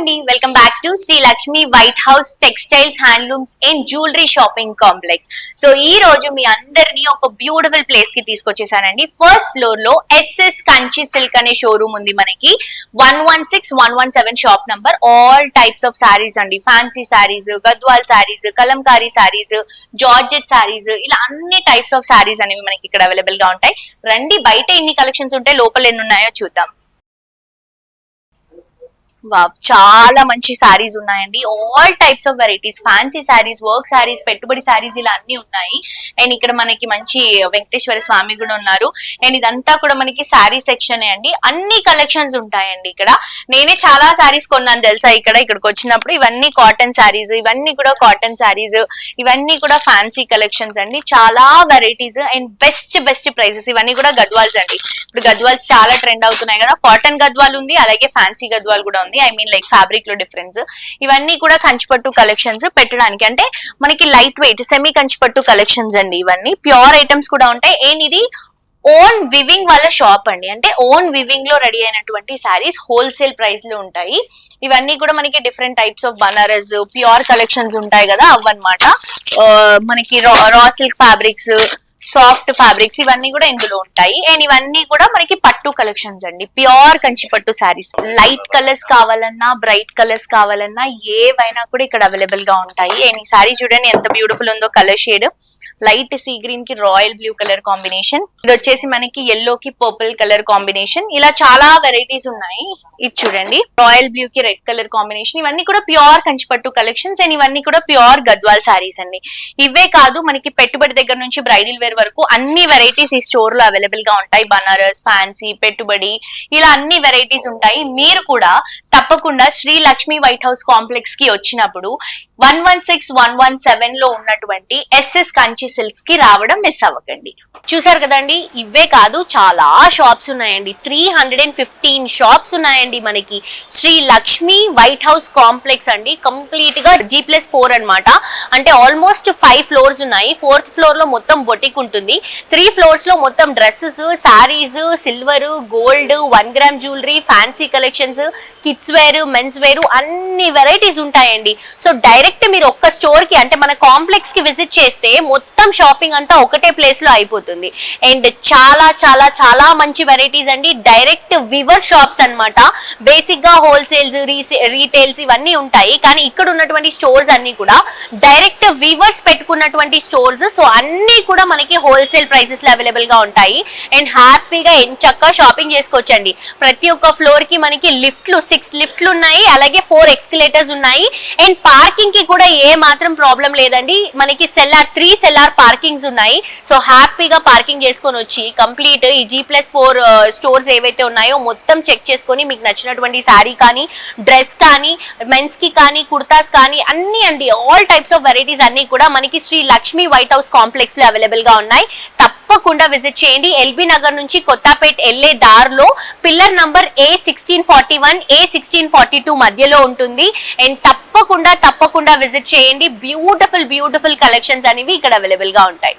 అండి, welcome back to Sri Lakshmi White House textiles handlooms and jewellery shopping complex. So ఈ రోజు మీ అందరినీ ఒక బ్యూటిఫుల్ ప్లేస్ కి తీసుకొచ్చేసానండి. ఫస్ట్ ఫ్లోర్ లో ఎస్ఎస్ కంచి సిల్క్ అనే షోరూమ్ ఉంది మనకి. 116 117 shop number. All types of sarees అండి, fancy sarees, Gadwal sarees, Kalamkari sarees, georgette sarees, ఇలా అన్ని టైప్స్ ఆఫ్ సారీస్ అనేవి మనకి ఇక్కడ అవైలబుల్ గా ఉంటాయి. రండి, బయట ఎన్ని కలెక్షన్స్ ఉంటాయి, లోపల ఎన్ని ఉన్నాయో చూద్దాం. చాలా మంచి సారీస్ ఉన్నాయండి. All types of varieties, fancy saris, work saris, పెట్టుబడి సారీస్, ఇలా అన్ని ఉన్నాయి. అండ్ ఇక్కడ మనకి మంచి వెంకటేశ్వర స్వామి కూడా ఉన్నారు. అండ్ ఇదంతా కూడా మనకి సారీ సెక్షన్ అండి. అన్ని కలెక్షన్స్ ఉంటాయండి ఇక్కడ. నేనే చాలా సారీస్ కొన్నాను తెలుసా ఇక్కడికి వచ్చినప్పుడు. ఇవన్నీ కాటన్ సారీస్, ఇవన్నీ కూడా కాటన్ సారీస్, ఇవన్నీ కూడా ఫ్యాన్సీ కలెక్షన్స్ అండి. చాలా వెరైటీస్ అండ్ బెస్ట్ ప్రైసెస్. ఇవన్నీ కూడా గద్వాల్స్ అండి. ఇప్పుడు గద్వాల్స్ చాలా ట్రెండ్ అవుతున్నాయి కదా. కాటన్ గద్వాల్ ఉంది, అలాగే ఫ్యాన్సీ గద్వాల్ కూడా ఉంది. ఐ మీన్ లైక్ ఫ్యాబ్రిక్ లో డిఫరెన్స్. ఇవన్నీ కూడా కంచిపట్టు కలెక్షన్స్ పెట్టడానికి, అంటే మనకి లైట్ వెయిట్ సెమీ కంచిపట్టు కలెక్షన్స్ అండి. ఇవన్నీ ప్యూర్ ఐటమ్స్ కూడా ఉంటాయి. అండ్ ఇది ఓన్ వివింగ్ వాళ్ళ షాప్ అండి. అంటే ఓన్ వివింగ్ లో రెడీ అయినటువంటి సారీస్ హోల్సేల్ ప్రైస్ లో ఉంటాయి. ఇవన్నీ కూడా మనకి different types of Banaras pure collections ఉంటాయి కదా, అవన్నమాట. మనకి raw silk fabrics, soft fabrics, ఇవన్నీ కూడా ఇందులో ఉంటాయి. అండ్ ఇవన్నీ కూడా మనకి పట్టు కలెక్షన్స్ అండి. ప్యూర్ కంచి పట్టు శారీస్. లైట్ కలర్స్ కావాలన్నా, బ్రైట్ కలర్స్ కావాలన్నా, ఏవైనా కూడా ఇక్కడ అవైలబుల్ గా ఉంటాయి. అండ్ ఈ శారీ చూడండి ఎంత బ్యూటిఫుల్ ఉందో. Colour shade light sea green కి రాయల్ బ్లూ కలర్ కాంబినేషన్. ఇది వచ్చేసి మనకి ఎల్లో కి పర్పుల్ కలర్ కాంబినేషన్. ఇలా చాలా వెరైటీస్ ఉన్నాయి. ఇది చూడండి, రాయల్ బ్లూ కి రెడ్ కలర్ కాంబినేషన్. ఇవన్నీ కూడా ప్యూర్ కంచిపట్టు కలెక్షన్స్. అండ్ ఇవన్నీ కూడా ప్యూర్ గద్వాల్ సారీస్ అండి. ఇవే కాదు, మనకి పెట్టుబడి దగ్గర నుంచి బ్రైడల్ వేర్ వరకు అన్ని వెరైటీస్ ఈ స్టోర్ లో అవైలబుల్ గా ఉంటాయి. బనారస్, ఫ్యాన్సీ, పెట్టుబడి, ఇలా అన్ని వెరైటీస్ ఉంటాయి. మీరు కూడా తప్పకుండా Sri Lakshmi White House complex కి వచ్చినప్పుడు 116 117 లో ఉన్నటువంటి ఎస్ఎస్ కంచి సిల్క్స్ కి రావడం మిస్ అవ్వకండి. చూసారు కదండి, ఇవే కాదు చాలా షాప్స్ ఉన్నాయండి. 315 షాప్స్ ఉన్నాయండి మనకి Sri Lakshmi White House complex అండి. కంప్లీట్ గా G+4 అన్నమాట. అంటే ఆల్మోస్ట్ 5 ఫ్లోర్స్ ఉన్నాయి. 4th ఫ్లోర్ లో మొత్తం బొటిక్ ఉంటుంది. 3 ఫ్లోర్స్ లో మొత్తం dresses, sarees, silver, gold, 1 gram jewellery, fancy collections, kids wear, men's wear, అన్ని వెరైటీస్ ఉంటాయండి. సో డైరెక్ట్ మీరు ఒక్క స్టోర్ కి, అంటే మన కాంప్లెక్స్ కి విజిట్ చేస్తే మొత్తం షాపింగ్ అంతా ఒకటే ప్లేస్ లో అయిపోతుంది. అండ్ చాలా చాలా చాలా మంచి వెరైటీస్ అండి. డైరెక్ట్ వివర్ షాప్స్ అన్నమాట. బేసిక్ గా హోల్సేల్స్, రీటైల్స్ ఇవన్నీ ఉంటాయి. కానీ ఇక్కడ ఉన్నటువంటి స్టోర్స్ అన్ని కూడా డైరెక్ట్ వివర్స్ పెట్టుకున్నటువంటి స్టోర్స్. సో అన్ని కూడా మనకి హోల్సేల్ ప్రైసెస్ లో అవైలబుల్ గా ఉంటాయి. అండ్ హ్యాపీగా ఎంచక్కా షాపింగ్ చేసుకోవచ్చండి. ప్రతి ఒక్క ఫ్లోర్ కి మనకి లిఫ్ట్లు, 6 లిఫ్ట్లు ఉన్నాయి. అలాగే 4 ఎక్స్కలేటర్స్ ఉన్నాయి. అండ్ పార్కింగ్ కి కూడా ఏ మాత్రం ప్రాబ్లం లేదండి. మనకి 3 సెల్లార్ పార్కింగ్స్ ఉన్నాయి. సో హ్యాపీగా పార్కింగ్ చేసుకొని వచ్చి కంప్లీట్ ఈ G+4 స్టోర్స్ ఏవైతే ఉన్నాయో మొత్తం చెక్ చేసుకొని మీకు నచ్చినటువంటి శారీ కానీ, డ్రెస్ కానీ, మెన్స్ కి కానీ, కుర్తాస్ కానీ, అన్ని అండి. ఆల్ టైప్స్ ఆఫ్ వెరైటీస్ అన్ని కూడా మనకి Sri Lakshmi White House complex లో అవైలబుల్ గా ఉన్నాయి. తప్పకుండా విజిట్ చేయండి. ఎల్బీ నగర్ నుంచి కొత్తపేట్ వెళ్లే దారిలో పిల్లర్ నంబర్ A1641 A1642 మధ్యలో ఉంటుంది. అండ్ తప్పకుండా విజిట్ చేయండి. బ్యూటిఫుల్ కలెక్షన్స్ అనేవి ఇక్కడ అవైలబుల్ గా ఉంటాయి.